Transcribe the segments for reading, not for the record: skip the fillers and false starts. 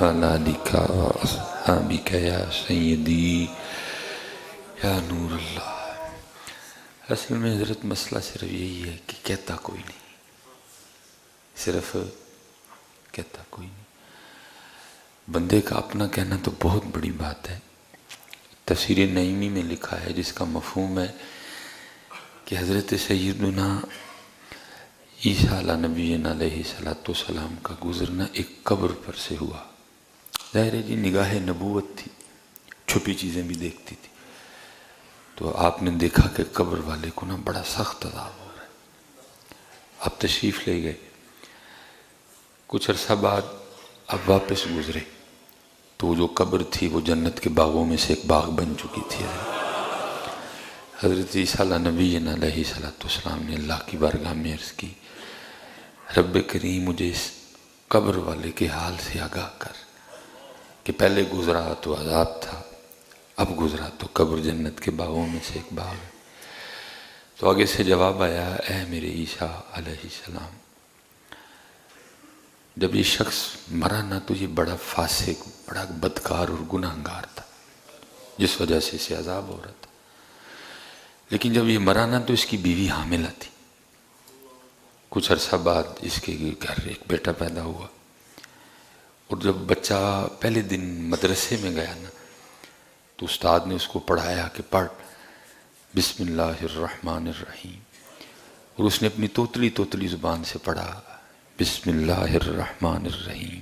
علیکا اصحابک یا سیدی یا نور اللہ۔ اصل میں حضرت مسئلہ صرف یہی ہے کہ کہتا کوئی نہیں، صرف کہتا کوئی نہیں۔ بندے کا اپنا کہنا تو بہت بڑی بات ہے۔ تفسیر نعیمی میں لکھا ہے جس کا مفہوم ہے کہ حضرت سیدنا عیسیٰ علیہ نبی علیہ السلام کا گزرنا ایک قبر پر سے ہوا۔ ظاہر ہے جی نگاہ نبوت تھی، چھپی چیزیں بھی دیکھتی تھی، تو آپ نے دیکھا کہ قبر والے کو نا بڑا سخت عذاب ہو رہا ہے۔ آپ تشریف لے گئے، کچھ عرصہ بعد اب واپس گزرے تو جو قبر تھی وہ جنت کے باغوں میں سے ایک باغ بن چکی تھی۔ حضرت عیسیٰ علیہ نبی علیہ السلام نے اللہ کی بارگاہ میں عرض کی، رب کریم مجھے اس قبر والے کے حال سے آگاہ کر کہ پہلے گزرا تو عذاب تھا، اب گزرا تو قبر جنت کے باغوں میں سے ایک باغ ہے۔ تو آگے سے جواب آیا، اے میرے عیسیٰ علیہ السلام، جب یہ شخص مرا نہ تو یہ بڑا فاسق، بڑا بدکار اور گناہگار تھا جس وجہ سے اسے عذاب ہو رہا تھا، لیکن جب یہ مرا نہ تو اس کی بیوی حاملہ تھی۔ کچھ عرصہ بعد اس کے گھر ایک بیٹا پیدا ہوا، اور جب بچہ پہلے دن مدرسے میں گیا نا تو استاد نے اس کو پڑھایا کہ پڑھ بسم اللہ الرحمن الرحیم، اور اس نے اپنی توتلی زبان سے پڑھا بسم اللہ الرحمن الرحیم۔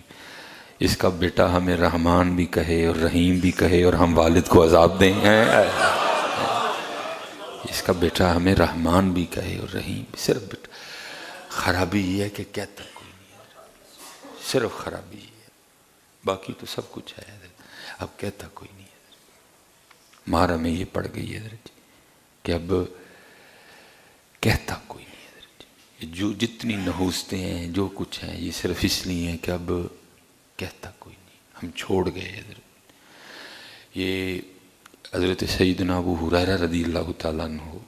اس کا بیٹا ہمیں رحمان بھی کہے اور رحیم بھی کہے اور ہم والد کو عذاب دیں، اس کا بیٹا ہمیں رحمان بھی کہے اور رحیم بھی۔ صرف بیٹا خرابی یہ ہے کہ کہتا کوئی نہیں ہے، صرف خرابی یہ ہے، باقی تو سب کچھ ہے حضرت، اب کہتا کوئی نہیں ہے۔ مہارا میں یہ پڑ گئی ہے حضرت کہ اب کہتا کوئی نہیں ہے حضرت، جو جتنی نحوستیں ہیں جو کچھ ہیں یہ صرف اس لیے ہیں کہ اب کہتا کوئی نہیں، ہم چھوڑ گئے حضرت۔ یہ حضرت سیدنا ابو ہریرہ رضی اللہ تعالیٰ عنہ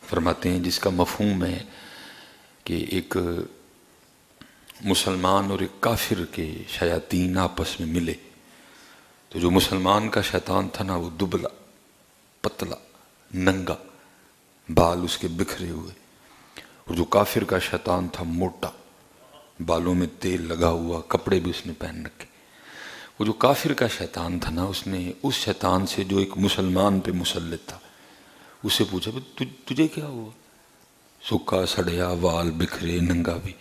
فرماتے ہیں جس کا مفہوم ہے کہ ایک مسلمان اور ایک کافر کے شیاطین آپس میں ملے، تو جو مسلمان کا شیطان تھا نا وہ دبلا پتلا ننگا، بال اس کے بکھرے ہوئے، اور جو کافر کا شیطان تھا موٹا، بالوں میں تیل لگا ہوا، کپڑے بھی اس نے پہن رکھے۔ وہ جو کافر کا شیطان تھا نا اس نے اس شیطان سے جو ایک مسلمان پہ مسلط تھا اس سے پوچھا تجھے کیا ہوا؟ سکا سڑیا، وال بکھرے، ننگا بھی۔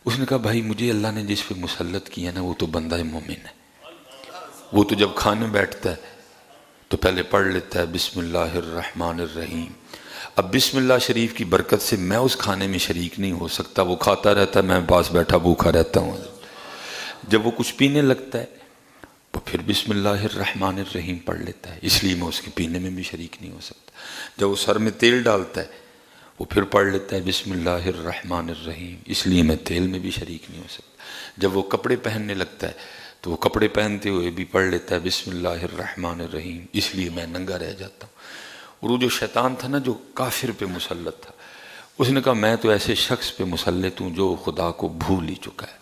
اس نے کہا بھائی مجھے اللہ نے جس پہ مسلط کیا نا وہ تو بندہ مومن ہے، وہ تو جب کھانے بیٹھتا ہے تو پہلے پڑھ لیتا ہے بسم اللہ الرحمن الرحیم۔ اب بسم اللہ شریف کی برکت سے میں اس کھانے میں شریک نہیں ہو سکتا، وہ کھاتا رہتا ہے، میں پاس بیٹھا بھوکا رہتا ہوں۔ جب وہ کچھ پینے لگتا ہے تو پھر بسم اللہ الرحمن الرحیم پڑھ لیتا ہے، اس لیے میں اس کے پینے میں بھی شریک نہیں ہو سکتا۔ جب وہ سر میں تیل ڈالتا ہے وہ پھر پڑھ لیتا ہے بسم اللہ الرحمن الرحیم، اس لیے میں تیل میں بھی شریک نہیں ہو سکتا۔ جب وہ کپڑے پہننے لگتا ہے تو وہ کپڑے پہنتے ہوئے بھی پڑھ لیتا ہے بسم اللہ الرحمن الرحیم، اس لیے میں ننگا رہ جاتا ہوں۔ اور وہ جو شیطان تھا نا جو کافر پہ مسلط تھا، اس نے کہا میں تو ایسے شخص پہ مسلط ہوں جو خدا کو بھول ہی چکا ہے،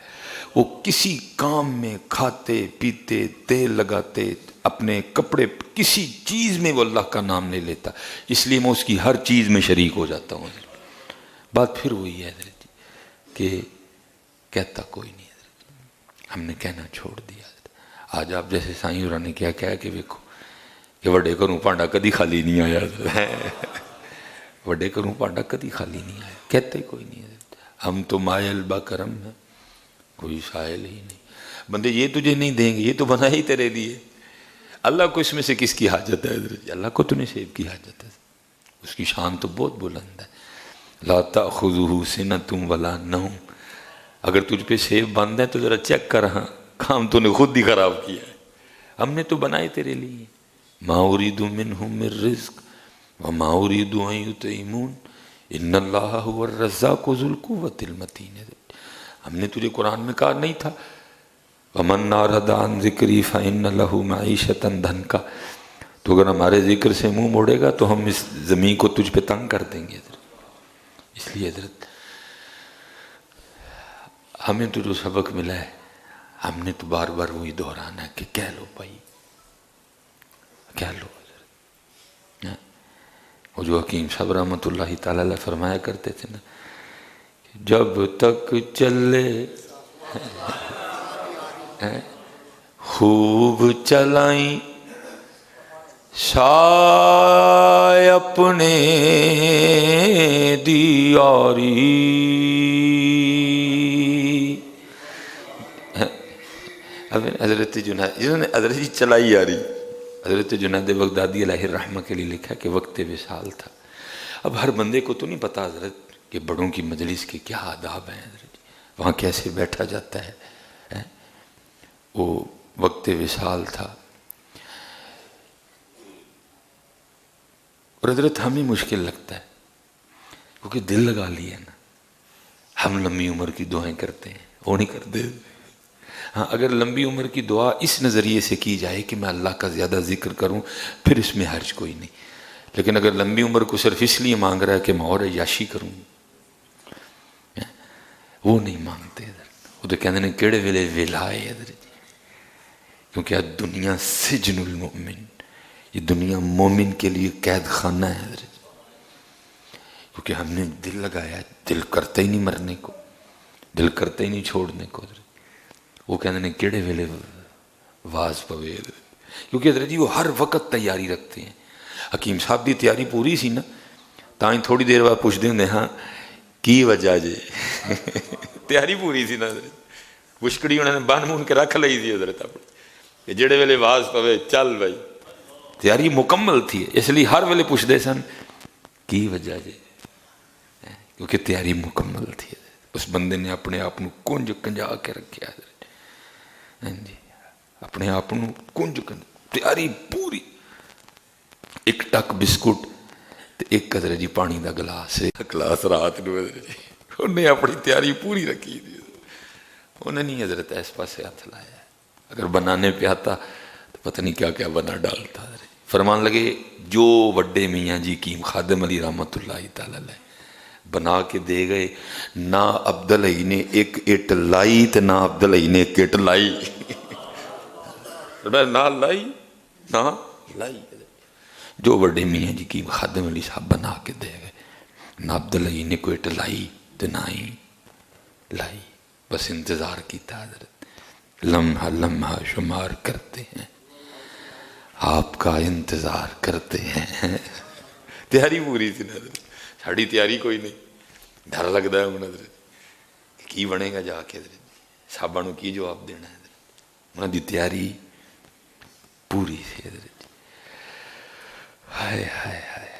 وہ کسی کام میں کھاتے پیتے تیل لگاتے اپنے کپڑے کسی چیز میں وہ اللہ کا نام نہیں لیتا، اس لیے میں اس کی ہر چیز میں شریک ہو جاتا ہوں۔ بات پھر وہی ہے حضرت کہ کہتا کوئی نہیں حضرت، ہم نے کہنا چھوڑ دیا حضرت۔ آج آپ جیسے سائیں اور نے کیا کہا کہ دیکھو کہ وڈے کروں پانڈا کدی خالی نہیں آیا، وڈے کروں پانڈا کدی خالی نہیں آیا، کہتے کوئی نہیں حضرت۔ ہم تو مائل با کرم ہیں، کوئی سائل ہی نہیں۔ بندے یہ تجھے نہیں دیں گے، یہ تو بنا ہی تیرے لیے، اللہ کو اس میں سے کس کی حاجت ہے حضرت؟ اللہ کو تو نہیں سیب کی حاجت ہے، اس کی شان تو بہت بلند ہے۔ لا تأخذہ سنۃ ولا نوم، اگر تجھ پہ سیب بند ہے تو ذرا چیک کر، ہاں کام تو نے خود ہی خراب کیا ہے، ہم نے تو بنائے تیرے لیے۔ ما اريد منهم من رزق وما اريد ان يطعمون ان اللہ هو الرزاق ذو القوة المتین۔ ہم نے تجھے قرآن میں کہا نہیں تھا وَمَنْ أَعْرَضَ عَنْ ذِكْرِي فَإِنَّ لَهُ مَعِيشَةً ضَنْكًا، تو اگر ہمارے ذکر سے منہ موڑے گا تو ہم اس زمین کو تجھ پہ تنگ کر دیں گے حضرت۔ اس لیے حضرت ہمیں تو جو سبق ملا ہے ہم نے تو بار بار وہی دہرانا ہے کہ کہہ لو بھائی، کہہ لو. وہ جو حکیم صاحب رحمۃ اللہ تعالی علیہ فرمایا کرتے تھے نا، جب تک چلے خوب چلائیں سائے اپنے دیاری. اب حضرت جنید جنہوں نے حضرت جی چلائی آ رہی، حضرت جنید بغدادی علیہ الرحمہ کے لیے لکھا کہ وقت وصال تھا. اب ہر بندے کو تو نہیں پتا حضرت کہ بڑوں کی مجلس کے کیا آداب ہیں حضرت جی، وہاں کیسے بیٹھا جاتا ہے. وہ وقت وصال تھا. اور حضرت ہمیں مشکل لگتا ہے کیونکہ دل لگا لیا نا. ہم لمبی عمر کی دعائیں کرتے ہیں، وہ نہیں کرتے. ہاں اگر لمبی عمر کی دعا اس نظریے سے کی جائے کہ میں اللہ کا زیادہ ذکر کروں پھر اس میں حرج کوئی نہیں. لیکن اگر لمبی عمر کو صرف اس لیے مانگ رہا ہے کہ میں اور عیاشی کروں، وہ نہیں مانگتے. وہ تو کہتے ہیں کیڑے ویلے ویلا ہے حضرت جی، کیونکہ آج دنیا سجن المؤمن، یہ دنیا مومن کے لیے قید خانہ ہے حضرت جی. کیونکہ ہم نے دل لگایا، دل کرتا ہی نہیں مرنے کو، دل کرتا ہی نہیں چھوڑنے کو حضرت. وہ کہتے ہیں کیڑے ویلے واز پوے، کیونکہ حضرت جی وہ ہر وقت تیاری رکھتے ہیں. حکیم صاحب دی تیاری پوری سی نا، تائیں تھوڑی دیر بعد پوچھتے ہوں ہاں کی وجہ جے. تیاری پوری سی نا حضرت، مشکڑی انہوں نے بن بن کے رکھ لئی تھی حضرت اپنے، جڑے ویلے واز پوے چل بھائی. تیاری مکمل تھی، اس لیے ہر ویلے پوچھتے سن کی وجہ جے، کیونکہ تیاری مکمل تھی. اس بندے نے اپنے آپ کو کنج کنجا کے رکھیا حضرت جی، اپنے آپ کو کنج کنج، تیاری پوری. ایک ٹک بسکٹ تے ایک حضرت جی پانی دا گلاس، گلاس رات نو حضرت جی انہیں اپنی تیاری پوری رکھی تھی. انہیں نہیں حضرت اس پاسے ہاتھ لایا. اگر بنانے پہ آتا تو پتہ نہیں کیا کیا بنا ڈالتا. فرمان لگے جو وڈے میاں جی کی خادم علی رحمۃ اللہ تعالی علیہ بنا کے دے گئے، نہ عبدالعی نے ایک اٹ لائی تو نہ عبدالعی نے ایک اٹ لائی. نہ لائی نہ لائی. جو وڈے میاں جی کی خادم علی صاحب بنا کے دے گئے، نہ عبدالعی نے کوئی اٹ لائی تو نہ ہی لائی. بس انتظار کیتا حضرت، لمحہ لمحہ شمار کرتے ہیں، آپ کا انتظار کرتے ہیں. تیاری پوری تھی حضرت، ساڑی تیاری کوئی نہیں. ڈر لگتا ہے ہوں حضرت کی بنے گا جا کے حضرت، صحابہ نو کی جواب دینا ہے حضرت. انہوں دی تیاری پوری تھی حضرت. ہائے ہائے ہائے،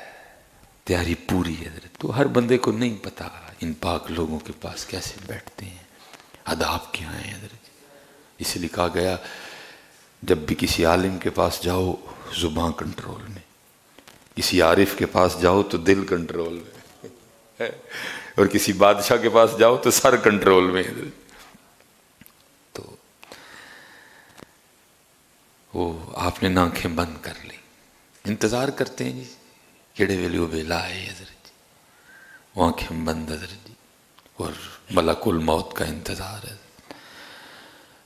تیاری پوری حضرت. تو ہر بندے کو نہیں پتا ان پاک لوگوں کے پاس کیسے بیٹھتے ہیں، آداب کیا ہیں حضرت. اس لیے کہا گیا جب بھی کسی عالم کے پاس جاؤ زبان کنٹرول میں، کسی عارف کے پاس جاؤ تو دل کنٹرول میں، اور کسی بادشاہ کے پاس جاؤ تو سر کنٹرول میں. تو وہ آپ نے آنکھیں بند کر لی، انتظار کرتے ہیں جی کیڑے ویلے وہ ویلا ہے حضرت جی. وہ آنکھیں بند حضرت جی، اور ملک الموت کا انتظار ہے.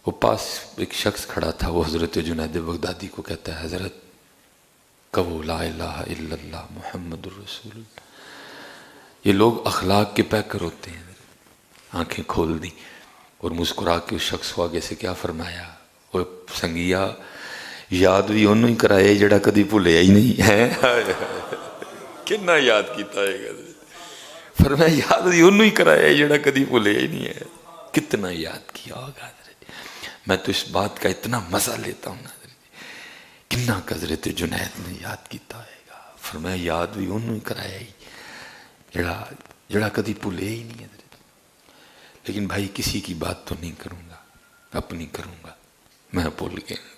وہ پاس ایک شخص کھڑا تھا، وہ حضرت جنید بغدادی کو کہتا ہے حضرت کہو لا الہ الا اللہ محمد الرسول اللہ. یہ لوگ اخلاق کے پیکر ہوتے ہیں. آنکھیں کھول دی اور مسکرا کے اس شخص کو آگے سے کیا فرمایا، وہ سنگیا یاد بھی انہوں ہی کرائے جڑا کدی بھولیا ہی نہیں ہے. کنا یاد کیتا ہے فرمایا یاد بھی انہوں ہی کرایا جڑا کدی بھولیا ہی نہیں ہے. کتنا یاد کیا ہوگا حضرت. میں تو اس بات کا اتنا مزہ لیتا ہوں حضرت، کنا حضرت جنید نے یاد کیتا ہے گا. فرمایا یاد بھی انہوں ہی کرایا ہی جڑا کدی بھولیا ہی نہیں حضرت. لیکن بھائی کسی کی بات تو نہیں کروں گا، اپنی کروں گا. میں بھول گیا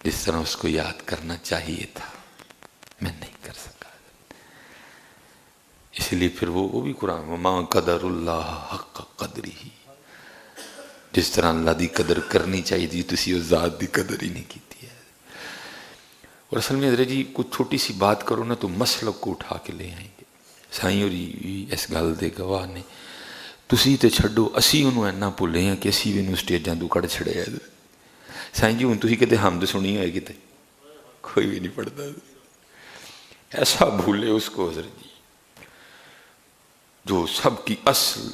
جس طرح اس کو یاد کرنا چاہیے تھا میں نہیں کر سکا. اس لیے پھر وہ بھی قرآن وما قدر اللہ حق قدری، جس طرح اللہ دی قدر کرنی چاہیے تھی تسی اس ذات دی قدر ہی نہیں کیتی ہے. اور اصل میں حضرت جی کچھ چھوٹی سی بات کرو نا تو مسلک کو اٹھا کے لے آئیں گے. سائیں اور اس گل دے گواہ نے تسی تے چھڈو اسی انہوں اینا بھولے ہیں کہ اسی بھی انہوں سٹیجاں تو کڑ چھڑے ہیں سائیں جی ہوں تسی کہتے حمد سنی ہوئے کہتے کوئی بھی نہیں پڑھتا ایسا بھولے اس کو حضرت جی جو سب کی اصل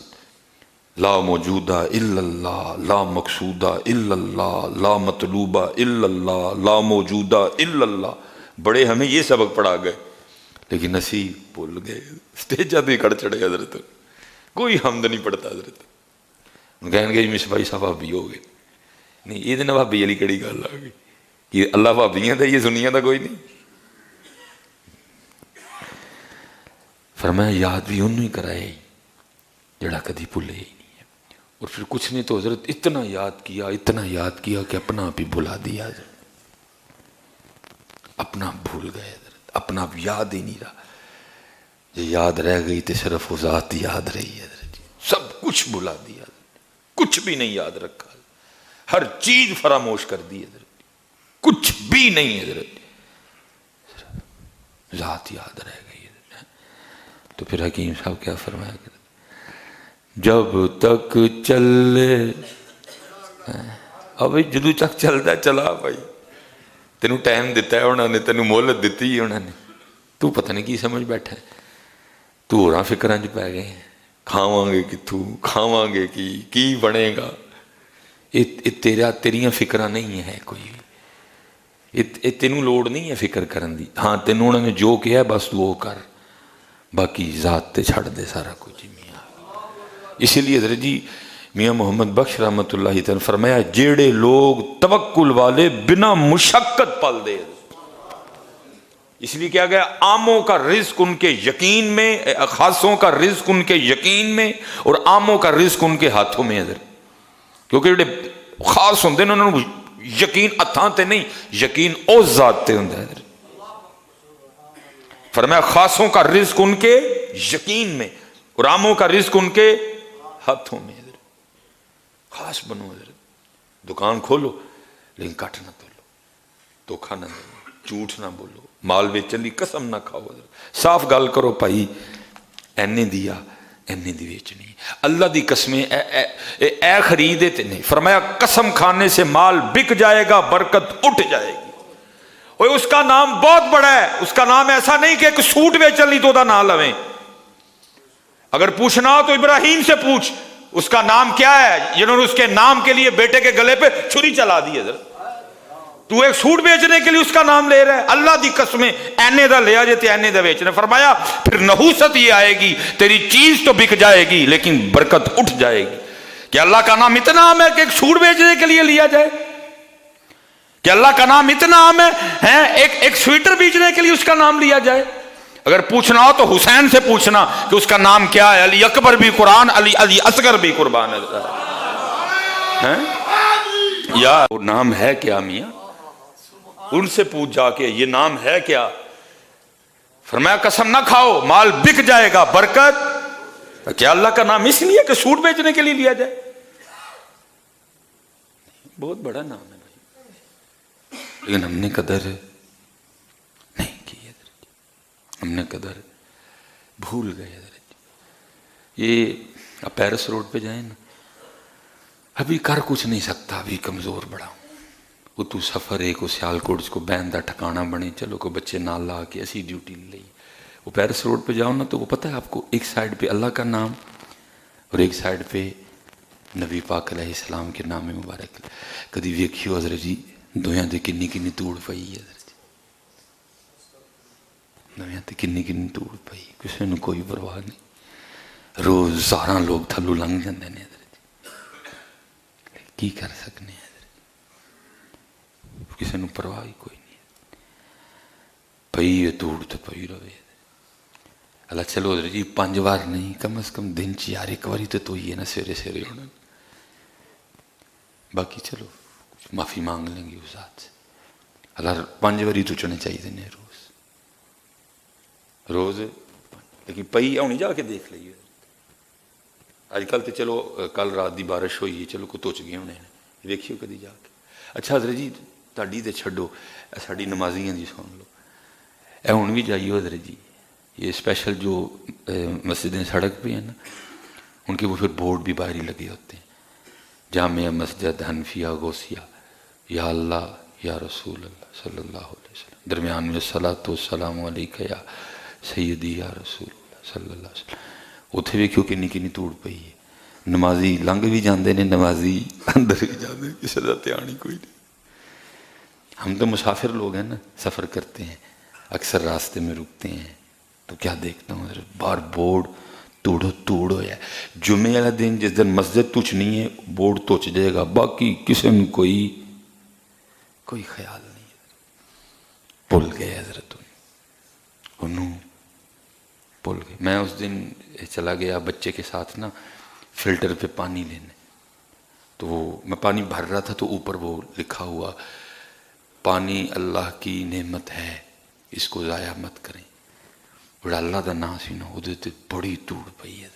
لا موجودہ الا اللہ لا مقصودہ الا اللہ لا مطلوبہ الا اللہ لا موجودہ الا اللہ. بڑے ہمیں یہ سبق پڑھا گئے لیکن اسی بھول گئے سٹیجاں تے کڑ چڑے حضرت کوئی حمد نہیں پڑھتا حضرت. کہیں گے مس بھائی صاحب بھابی ہو گئے نہیں یہ دن بھابی علی کڑی گل آ گئی یہ اللہ بھابیاں تھا یہ سنیاں تھا کوئی نہیں. فرمایا یاد بھی انہوں ہی کرائے جڑا کدی بھولے ہی نہیں ہے. اور پھر کچھ نہیں تو حضرت اتنا یاد کیا کہ اپنا آپ ہی بھلا دیا حضرت. اپنا بھول گئے حضرت اپنا آپ یاد ہی نہیں رہا. یہ یاد رہ گئی تو صرف وہ ذات یاد رہی ہے حضرت. سب کچھ بھلا دیا حضرت. کچھ بھی نہیں یاد رکھا ہر چیز فراموش کر دی حضرت. کچھ بھی نہیں حضرت ذات یاد رہ گئی. تو پھر حکیم صاحب کیا فرمایا کرتے جب تک چلے ابھی جدو تک چلتا چلا بھائی تینوں ٹائم دیتا ہے انہوں نے تینوں مہلت دیتی ہے انہوں نے تو پتہ نہیں کی سمجھ بیٹھا ہے تو ہوراں فکراں چ پی گئے کھاواں گے کتھوں کھاواں گے کی بنے گا. یہ تیریاں فکراں نہیں ہیں کوئی یہ تینوں لوڑ نہیں ہے فکر کرن دی. ہاں تینوں انہوں نے جو کیا ہے بس تو وہ کر باقی ذات تے چھڑ دے سارا کچھ میاں. اسی لیے حضرت جی میاں محمد بخش رحمت اللہ تعالی فرمایا جیڑے لوگ توکل والے بنا مشقت پل دے. اس لیے کیا گیا عاموں کا رزق ان کے یقین میں خاصوں کا رزق ان کے یقین میں اور عاموں کا رزق ان کے ہاتھوں میں حضرت. کیونکہ جڑے خاص ہوندے نے انہوں نے یقین ہتھاں تے نہیں یقین اس ذات تے ہوندا ہے حضرت. فرمایا خاصوں کا رزق ان کے یقین میں اور عاموں کا رزق ان کے ہاتھوں میں حضرت. خاص بنو حضرت. دکان کھولو لیکن کٹ نہ تولو دھوکھا نہ دو جھوٹ نہ بولو مال بیچن دی قسم نہ کھاؤ حضرت. صاف گل کرو بھائی اینے دیا اینے دی بیچنی اللہ دی قسمیں اے خریدے تے نہیں. فرمایا قسم کھانے سے مال بک جائے گا برکت اٹھ جائے گی. اس کا نام بہت بڑا ہے. اس کا نام ایسا نہیں کہ ایک سوٹ بیچن لی تو دا نام لویں. اگر پوچھنا ہو تو ابراہیم سے پوچھ اس کا نام کیا ہے جنہوں نے اس کے نام کے لیے بیٹے کے گلے پہ چھری چلا دی حضرت. تو ایک سوٹ بیچنے کے لیے اس کا نام لے رہا ہے. اللہ دی قسمیں اینے دا لیا جاتے اینے دا بیچنے. فرمایا پھر نحوست یہ آئے گی تیری چیز تو بک جائے گی لیکن برکت اٹھ جائے گی. کہ اللہ کا نام اتنا عام ہے کہ ایک سوٹ بیچنے کے لیے لیا جائے کہ اللہ کا نام اتنا عام ہے ایک سویٹر بیچنے کے لیے اس کا نام لیا جائے. اگر پوچھنا ہو تو حسین سے پوچھنا کہ اس کا نام کیا ہے. علی اکبر بھی قرآن علی اصغر بھی قربان ہے. یا وہ نام ہے کیا میاں ان سے پوچھ جا کے یہ نام ہے کیا. فرمایا قسم نہ کھاؤ مال بک جائے گا برکت. کیا اللہ کا نام اس لیے کہ سوٹ بیچنے کے لیے لیا جائے. بہت بڑا نام ہے لیکن ہم نے قدر نہیں کی حضرت. ہم نے قدر بھول گئے حضرت. یہ پیرس روڈ پہ جائیں نا ابھی کر کچھ نہیں سکتا ابھی کمزور بڑا ہوں. وہ تو سفر ہے کو سیالکوٹ کو بہن دا ٹھکانا بنے چلو کو بچے نال لا کے ایسی ڈیوٹی لے. وہ پیرس روڈ پہ جاؤ نا تو وہ پتہ ہے آپ کو ایک سائڈ پہ اللہ کا نام اور ایک سائڈ پہ نبی پاک علیہ السلام کے نام مبارک. کدی ویکھیو حضرت جی دویاں تے کنی کنی توڑ پئی ہے حضرت. دویاں تے کنی کنی توڑ پئی کسی نے کوئی پرواہ نہیں. روز 12 لوگ تھلو لنگ جاندے نے حضرت. کی کر سکنے حضرت کسی نے پرواہ ہی کوئی نہیں. پئی ہے توڑ تو پئی رہے. اللہ چلو حضرت جی 5 بار نہیں کم از کم دن چ یار ایک باری تو ہی ہے نا سویرے سویرے ہونا. باقی چلو معافی مانگ لیں گے اس ذات سے. اللہ 5 باری تو چنے چاہیے نے روز لیکن پئی ہونی جا کے دیکھ لئیے. اج کل تو چلو کل رات دی بارش ہوئی ہے چلو کو توچ گئے ہونے ویکھیو کدی جا کے. اچھا حضرت جی تہاڈی تے چھڈو ساڈی نمازیاں دی سن لو. اے ہن بھی جائیو حضرت جی یہ اسپیشل جو مسجدیں سڑک پہ ہیں نا ان کے وہ پھر بورڈ بھی باہر ہی لگے ہوتے ہیں، جامع مسجد حنفیہ غوثیہ، یا اللہ یا رسول اللہ صلی اللہ علیہ وسلم، درمیان میں الصلاۃ والسلام علیکہ یا سیدی یا رسول اللہ صلی اللہ علیہ وسلم۔ اتنے بھی کیوں کنی کنی توڑ پئی ہے، نمازی لنگ بھی جاندے نے، نمازی اندر بھی جاندے، کسی کا دھیان ہی کوئی نہیں۔ ہم تو مسافر لوگ ہیں نا، سفر کرتے ہیں، اکثر راستے میں رکتے ہیں، تو کیا دیکھتا ہوں بار بورڈ توڑو توڑ ہوا ہے۔ جمعے والا دن جس دن مسجد تچ نہیں ہے بورڈ تچ جائے گا، باقی کسی میں کوئی خیال نہیں ہے۔ بھول گئے حضرت انہوں بھول گئے۔ میں اس دن چلا گیا بچے کے ساتھ نا فلٹر پہ پانی لینے، تو وہ میں پانی بھر رہا تھا تو اوپر وہ لکھا ہوا پانی اللہ کی نعمت ہے، اس کو ضائع مت کریں۔ بڑا اللہ دا نام سی نا، ادھر تے بڑی توڑ پئی ہے۔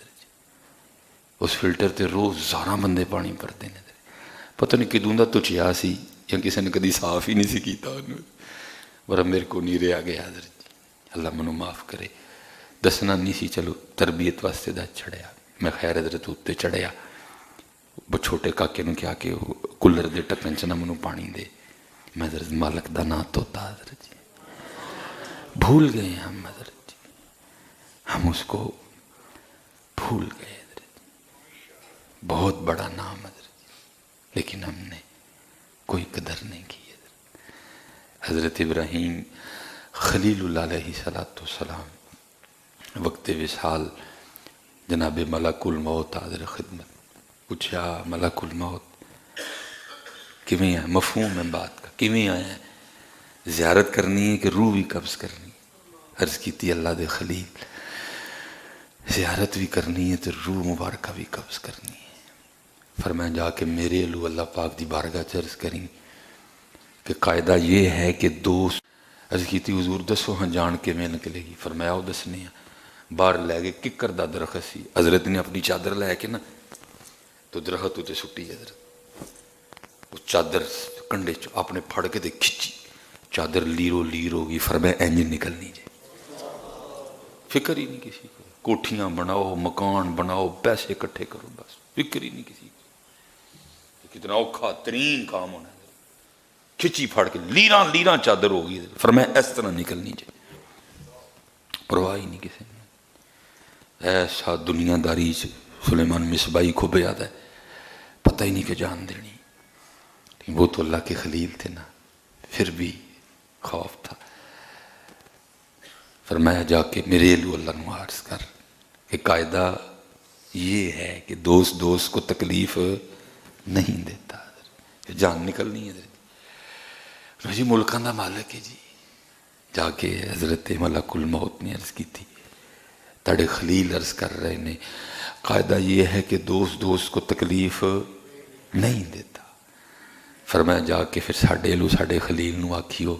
اس فلٹر تے روز 11 بندے پانی بھرتے ہیں، پتہ نہیں کدوں دا تچیا سی یا کسی نے کدی صاف ہی نہیں سی کیتا ورنہ میرے کو نہیں رہا گیا حضرت جی، اللہ منو معاف کرے۔ دسنا نہیں سی، چلو تربیت واسطے دا چڑھیا میں، خیر حضرت اتنے چڑھیا، وہ چھوٹے کاکے نو کیا کہ کولر دے ٹکن چ نہ منو پانی دے، میں حضرت مالک دا نام توتا حضرت جی، بھول گئے ہم حضرت جی، ہم اس کو بھول گئے حضرت جی، بہت بڑا نام حضرت جی، لیکن ہم نے کوئی قدر نہیں کی حضرت ابراہیم خلیل اللہ علیہ السلام وقت وصال جناب ملک الموت حاضر خدمت، پوچھا ملک الموت کیویں ہے، مفہوم ہے بات کا، کیویں آیا ہے، زیارت کرنی ہے کہ روح بھی قبض کرنی؟ عرض کی تھی اللہ دے خلیل زیارت بھی کرنی ہے تو روح مبارکہ بھی قبض کرنی ہے۔ فرمایا جا کے میرے لو اللہ پاک دی بارگاہ چرز کریں کہ قاعدہ یہ ہے کہ دوست، عرض کی تھی حضور دسو ہاں جان کے میں نکلے گی؟ فرمایا وہ دسنے ہیں، باہر لے گئے ککر دا درخت سی، حضرت نے اپنی چادر لے کے نا تو درخت تے سٹی، حضرت وہ چادر کنڈے اپنے پھڑ کے دے کھچی، چادر لیرو لیر ہوگی۔ فرمایا انجن نکلنی جائے، فکر ہی نہیں کسی کو، کوٹھیاں بناؤ مکان بناؤ پیسے اکٹھے کرو، بس فکر ہی نہیں کسی کو۔ کتنا اوکھا ترین کام ہونا ہے، کھچی پھاڑ کے لیراں لیراں چادر ہوگی۔ فرمایا اس طرح نکلنی چاہیے، پرواہ ہی نہیں کسی نے۔ ایسا دنیا داری سلیمان مصباحی کو بیاد ہے، پتہ ہی نہیں کہ جان دینی، لیکن وہ تو اللہ کے خلیل تھے نا، پھر بھی خوف تھا۔ فرمایا جا کے میرے لو اللہ نو عرض کر کہ قاعدہ یہ ہے کہ دوست دوست کو تکلیف نہیں دیتا، جان نکلنی ہے جی، ملکان دا مالک ہے جی۔ جا کے حضرت ملک الموت نے عرض کی تھی، تاڑے خلیل عرض کر رہے نے قاعدہ یہ ہے کہ دوست دوست کو تکلیف نہیں دیتا۔ فرمایا جا کے پھر ساڑھے لو ساڑھے خلیل نو آکھیو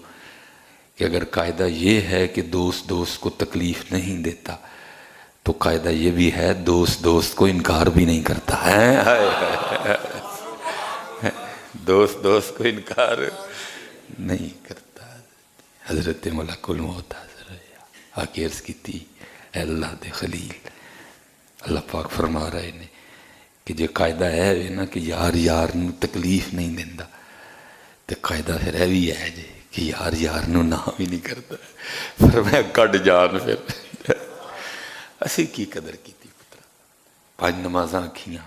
کہ اگر قاعدہ یہ ہے کہ دوست دوست کو تکلیف نہیں دیتا تو قاعدہ یہ بھی ہے دوست دوست کو انکار بھی نہیں کرتا ہے۔ دوست دوست کو انکار نہیں کرتا۔ حضرت ملک الموت حاضر آکے عرض کی تھی، اے اللہ دے خلیل، اللہ پاک فرما رہے نے کہ جو قاعدہ ہے نا کہ یار یار نو تکلیف نہیں دیندہ، تو قاعدہ پھر ہے بھی ہے جی کہ یار یار نو نام ہی نہیں کرتا۔ فرمایا کٹ جان پھر اسی کی قدر کی تھی پترا، 5 نمازاں کھیاں